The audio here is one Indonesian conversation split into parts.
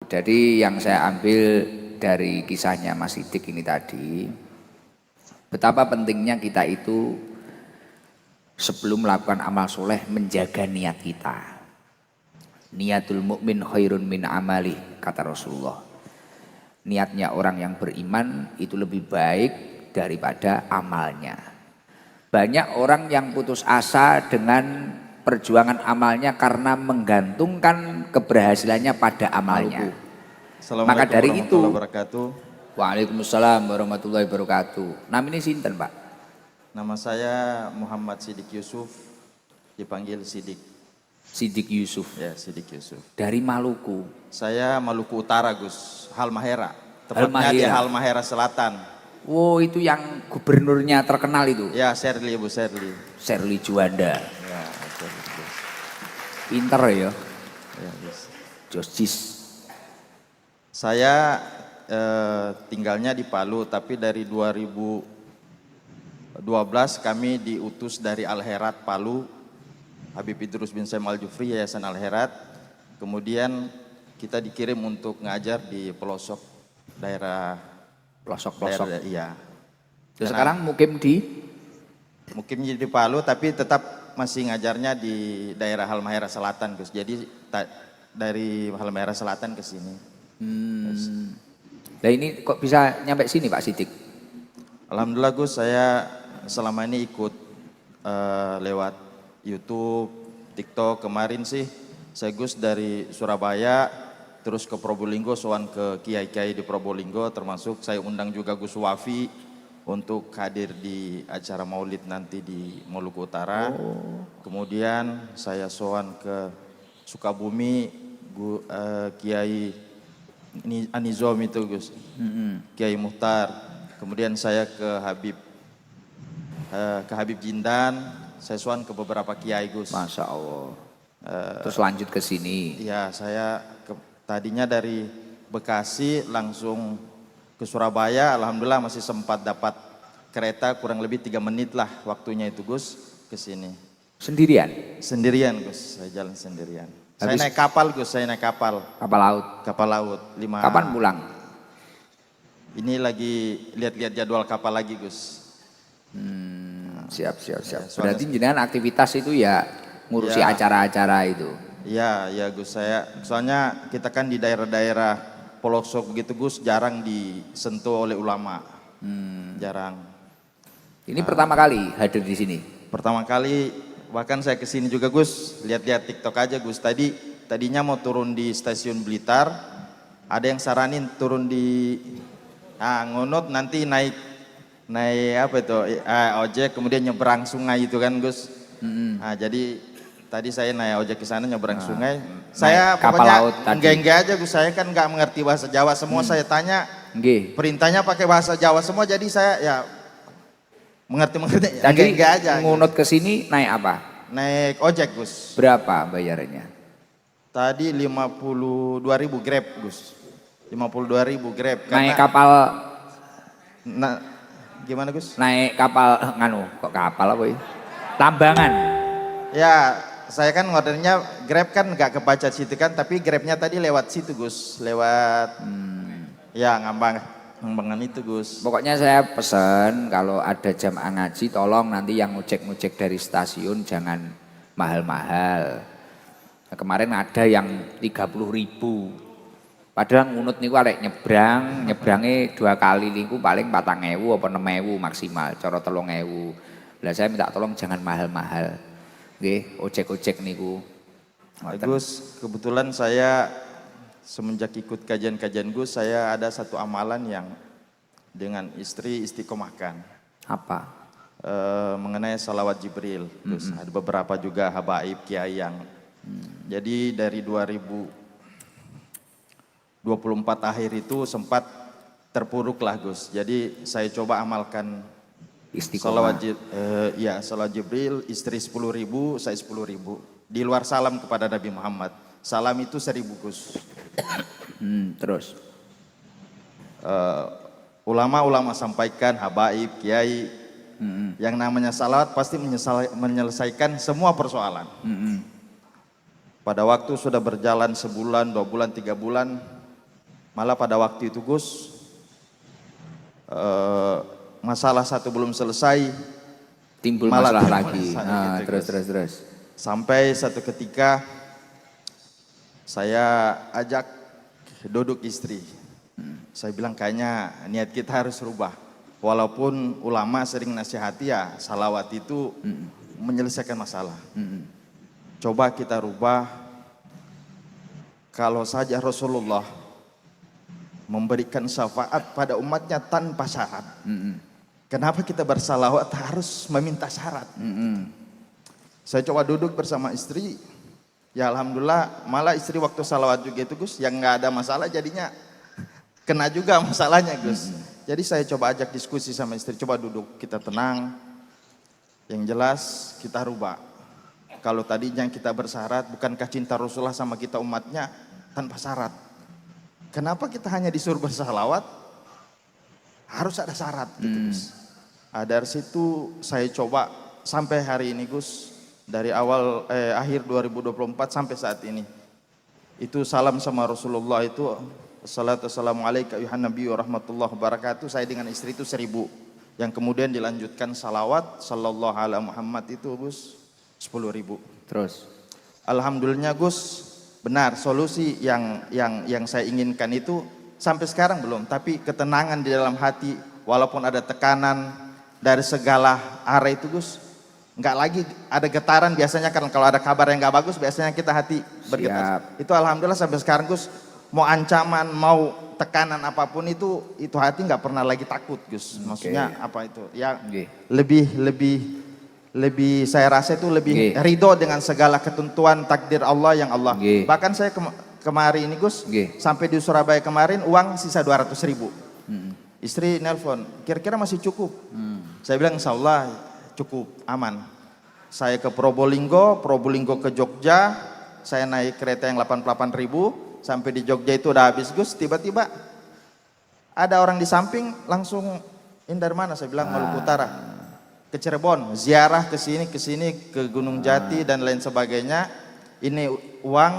Jadi yang saya ambil dari kisahnya Mas Sidik ini tadi, betapa pentingnya kita itu sebelum melakukan amal soleh menjaga niat kita. Niatul mukmin khairun min amali, kata Rasulullah. Niatnya orang yang beriman itu lebih baik daripada amalnya. Banyak orang yang putus asa dengan perjuangan amalnya karena menggantungkan keberhasilannya pada amalnya. Maka dari itu, Waalaikumsalam warahmatullahi wabarakatuh. Nama ini sinten, Pak? Nama saya Muhammad Sidik Yusuf, dipanggil Sidik. Sidik Yusuf. Ya, Sidik Yusuf. Dari Maluku. Saya Maluku Utara, Gus. Halmahera. Tepatnya di Halmahera Selatan. Oh, itu yang gubernurnya terkenal itu? Ya, Sherly, Bu Sherly. Sherly Juanda. Ya, Sherly, Gus. Pinter ya? Ya, Gus. Josis. Saya tinggalnya di Palu, tapi dari 2012 kami diutus dari Al-Herat Palu, Habib Idrus bin Saim Al-Jufri, Yayasan Al-Herat. Kemudian kita dikirim untuk ngajar di pelosok daerah. Pelosok-pelosok. Iya. Terus sekarang mukim di Palu, tapi tetap masih ngajarnya di daerah Halmahera Selatan, Gus. Jadi dari Halmahera Selatan ke sini. Nah ini kok bisa nyampe sini Pak Sidik? Alhamdulillah Gus, saya selama ini ikut lewat YouTube, TikTok. Kemarin sih saya Gus dari Surabaya terus ke Probolinggo, sowan ke kiai-kiai di Probolinggo, termasuk saya undang juga Gus Wafi untuk hadir di acara Maulid nanti di Maluku Utara. Kemudian saya sowan ke Sukabumi, Kiai Anizom itu Gus, Kiai Muhtar. Kemudian saya ke Habib Jindan, saya sowan ke beberapa kiai Gus. Masya Allah. Terus lanjut ke sini. Ya, saya tadinya dari Bekasi langsung ke Surabaya. Alhamdulillah masih sempat dapat kereta kurang lebih 3 menit lah waktunya itu Gus ke sini. Sendirian? Sendirian Gus, saya jalan sendirian. Saya naik kapal Gus, saya naik kapal. Kapal laut? Kapal laut. Kapan pulang? Ini lagi lihat-lihat jadwal kapal lagi Gus. Siap. Berarti jenengan aktivitas itu ya ngurusi acara-acara itu? Ya Gus, soalnya kita kan di daerah-daerah pelosok begitu Gus, jarang disentuh oleh ulama. Jarang. Ini pertama kali hadir di sini? Pertama kali, bahkan saya kesini juga Gus, lihat-lihat TikTok aja Gus. Tadinya mau turun di stasiun Blitar, ada yang saranin turun di Ngunut, nanti naik apa itu ojek, kemudian nyebrang sungai itu kan Gus. Jadi tadi saya naik ojek ke sana nyebrang sungai. Saya pokoknya enggak aja Gus, saya kan nggak mengerti bahasa Jawa semua. Saya tanya, perintahnya pakai bahasa Jawa semua, jadi saya ya mengerti. Tadi enggak aja. Ngunut ke sini naik apa? Naik ojek Gus. Berapa bayarannya? Tadi 52.000 Grab Gus. 52.000 Grab. Naik kapal? Gimana Gus? Naik kapal, kok kapal apa ya? Tambangan? Ya, saya kan ngordernya Grab kan nggak kebaca situ kan, tapi Grabnya tadi lewat situ Gus. Lewat, ya ngambangan itu Gus. Pokoknya saya pesan kalau ada jamaah ngaji tolong nanti yang ngecek dari stasiun jangan mahal-mahal. Nah, kemarin ada yang 30.000. Padahal ngunut niku arek nyebrangnya 2 kali niku paling 4.000 apa 6.000 maksimal, cara 3.000. Lah saya minta tolong jangan mahal-mahal. Nggih, ojek niku. Gus, kebetulan saya semenjak ikut kajian-kajian Gus, saya ada satu amalan yang dengan istri istiqomahkan. Apa? Mengenai salawat Jibril. Gus, ada beberapa juga habaib kiai yang. Jadi dari 2024 akhir itu sempat terpuruk lah Gus. Jadi saya coba amalkan istiqomah. Salawat Jibril, istri 10.000, saya 10.000. Di luar salam kepada Nabi Muhammad. Salam itu 1.000 Gus. Terus? Ulama-ulama sampaikan, habaib, kiai, yang namanya salawat pasti menyelesaikan semua persoalan. Pada waktu sudah berjalan sebulan, 2 bulan, 3 bulan, Malah pada waktu itu Gus, masalah satu belum selesai, Timbul malah masalah timbul lagi. masalah Nah, gitu, terus Gus. terus terus. Sampai satu ketika saya ajak duduk istri. Saya bilang kayaknya niat kita harus rubah. Walaupun ulama sering nasihati ya salawat itu menyelesaikan masalah. Coba kita rubah. Kalau saja Rasulullah memberikan syafaat pada umatnya tanpa syarat. Kenapa kita bersalawat harus meminta syarat? Saya coba duduk bersama istri. Ya alhamdulillah, malah istri waktu salawat juga itu Gus, yang nggak ada masalah jadinya kena juga masalahnya Gus. Jadi saya coba ajak diskusi sama istri, coba duduk, kita tenang. Yang jelas kita rubah. Kalau tadinya kita bersyarat, bukankah cinta Rasulullah sama kita umatnya tanpa syarat? Kenapa kita hanya disuruh bersalawat? Harus ada syarat gitu Gus. Dari situ saya coba sampai hari ini Gus, dari akhir 2024 sampai saat ini. Itu salam sama Rasulullah itu, assalamualaikum ayuhan nabi wa rahmatullahi wabarakatuh. Saya dengan istri itu 1000. Yang kemudian dilanjutkan salawat sallallahu alaihi Muhammad itu Gus 10.000. Terus. Alhamdulillah Gus, benar solusi yang saya inginkan itu sampai sekarang belum, tapi ketenangan di dalam hati walaupun ada tekanan dari segala arah itu Gus, nggak lagi ada getaran biasanya kan kalau ada kabar yang nggak bagus biasanya kita hati bergetar. Siap. Itu alhamdulillah sampai sekarang Gus, mau ancaman mau tekanan apapun itu hati nggak pernah lagi takut Gus. Maksudnya apa itu? Ya lebih saya rasa itu lebih ridho dengan segala ketentuan takdir Allah yang Allah. Bahkan saya kemarin ini Gus, sampai di Surabaya kemarin uang sisa 200.000. Istri nelpon, kira-kira masih cukup? Saya bilang insya Allah cukup, aman. Saya ke Probolinggo ke Jogja, saya naik kereta yang 88.000, sampai di Jogja itu udah habis Gus, tiba-tiba ada orang di samping langsung, ini dari mana? Saya bilang Maluku Utara, ke Cirebon, ziarah ke sini ke Gunung Jati dan lain sebagainya. Ini uang,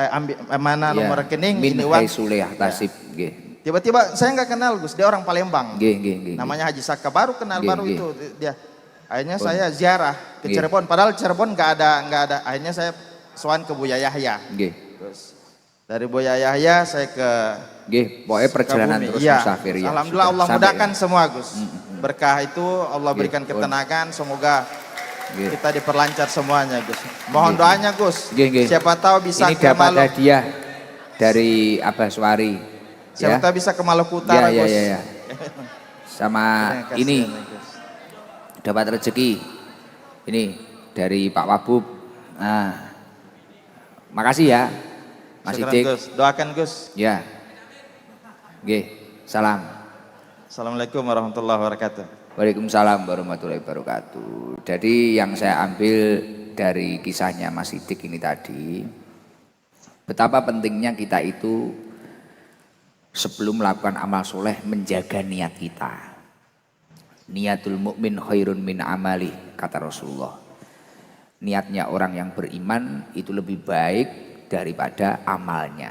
ambil mana nomor rekening, Min ini uang. Tasib, Tiba-tiba saya nggak kenal Gus, dia orang Palembang. Namanya Haji Saka, baru kenal baru itu dia. Akhirnya saya ziarah ke Cirebon, padahal Cirebon nggak ada. Akhirnya saya sowan ke Buya Yahya. Terus dari Buya Yahya saya ke pokoknya perjalanan terus musafir ya. Alhamdulillah Allah mudahkan semua Gus. Berkah itu Allah berikan ketenangan, semoga kita diperlancar semuanya Gus. Mohon doanya Gus. Siapa tahu bisa ini dapat hadiah dari Abah Suwari. Siapa tahu bisa ke Maluku Utara Gus. Sama ini dapat rezeki ini dari Pak Wabub. Nah, makasih ya Mas Idik. Doakan Gus. Ya. Salam. Assalamualaikum warahmatullahi wabarakatuh. Waalaikumsalam warahmatullahi wabarakatuh. Jadi yang saya ambil dari kisahnya Mas Idik ini tadi, betapa pentingnya kita itu sebelum melakukan amal soleh menjaga niat kita. Niatul mukmin khairun min amali, kata Rasulullah. Niatnya orang yang beriman itu lebih baik daripada amalnya.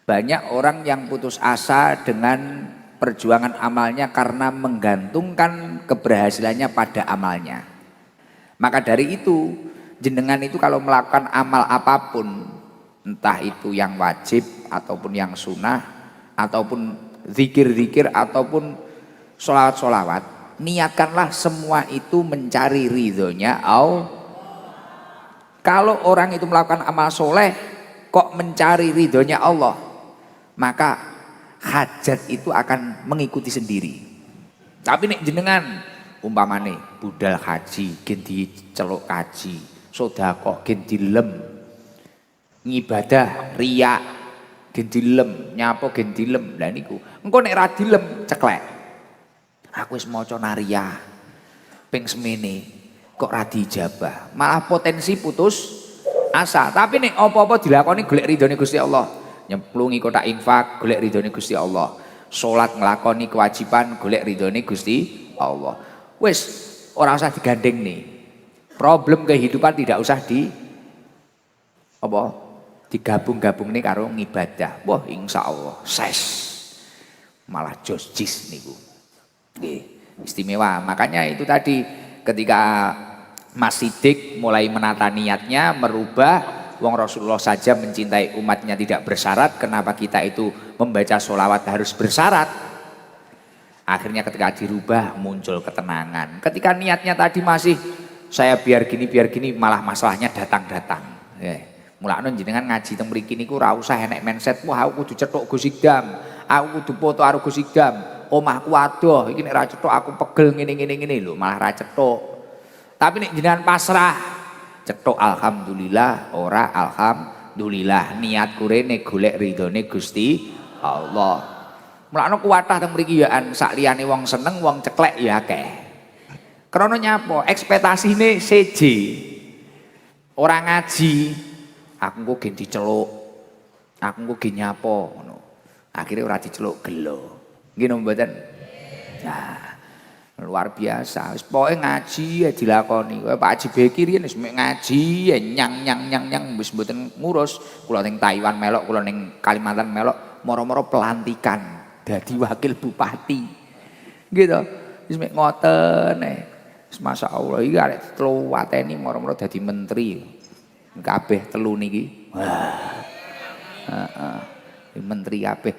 Banyak orang yang putus asa dengan perjuangan amalnya karena menggantungkan keberhasilannya pada amalnya. Maka dari itu, jenengan itu kalau melakukan amal apapun, entah itu yang wajib ataupun yang sunnah, ataupun zikir-zikir ataupun sholawat-sholawat, niatkanlah semua itu mencari ridhonya Allah. Kalau orang itu melakukan amal soleh kok mencari ridhonya Allah, maka hajat itu akan mengikuti sendiri. Tapi nek jenengan umpamane budal haji gen diceluk kaji, sedekah gen dilem, ngibadah riya gen dilem, nyapa gen dilem. Lah niku engko nek ra dilem ceklek. Aku wis maca nariyah ping semene kok ra dijabah, malah potensi putus asa. Tapi nek apa-apa dilakoni golek ridhone Gusti Allah, nyemplungi kotak infak golek ridhone Gusti Allah, salat nglakoni kewajiban golek ridhone Gusti Allah. Wis ora usah digandeng nih. Problem kehidupan tidak usah digabung-gabung nih karo ngibadah. Wah, insya Allah ses malah jos jis niku. Nggih, istimewa. Makanya itu tadi ketika Mas Sidik mulai menata niatnya merubah. Wong Rasulullah saja mencintai umatnya tidak bersyarat, kenapa kita itu membaca sholawat harus bersyarat? Akhirnya ketika dirubah muncul ketenangan. Ketika niatnya tadi masih saya biar gini malah masalahnya datang-datang. Mulane jenengan ngaji teng mriki niku ora usah enek mindset wah aku kudu cetok Gus Idam, aku kudu foto karo Gus Idam, omahku adoh iki nek ra cetok aku pegel ngene lho, malah ra cetok. Tapi nek jenengan pasrah cetok alhamdulillah, ora alhamdulillah, niat kurene golek ridhone Gusti Allah. Mulane kuwatah teng mriki ya sak liyane wong seneng, wong ceklek ya akeh. Krana nyapa? Ekspektasine seje. Ora ngaji, aku engko gen diceluk. Aku engko gen nyapa ngono. Akhire ora diceluk gelo. Nggih napa mboten? Nah, luar biasa. Wis pokoke ngaji ya dilakoni. Kaya Pak Haji Bekir riyen wis ngaji ya nyang wis mboten ngurus. Kula ning Taiwan melok, kula ning Kalimantan melok, moro-moro pelantikan dadi wakil bupati. Gitu. Wis mek ngoten ae. Wis masyaallah iki arek telu wateni moro-moro dadi menteri. Kabeh telu niki. Wah. Heeh. Menteri kabeh.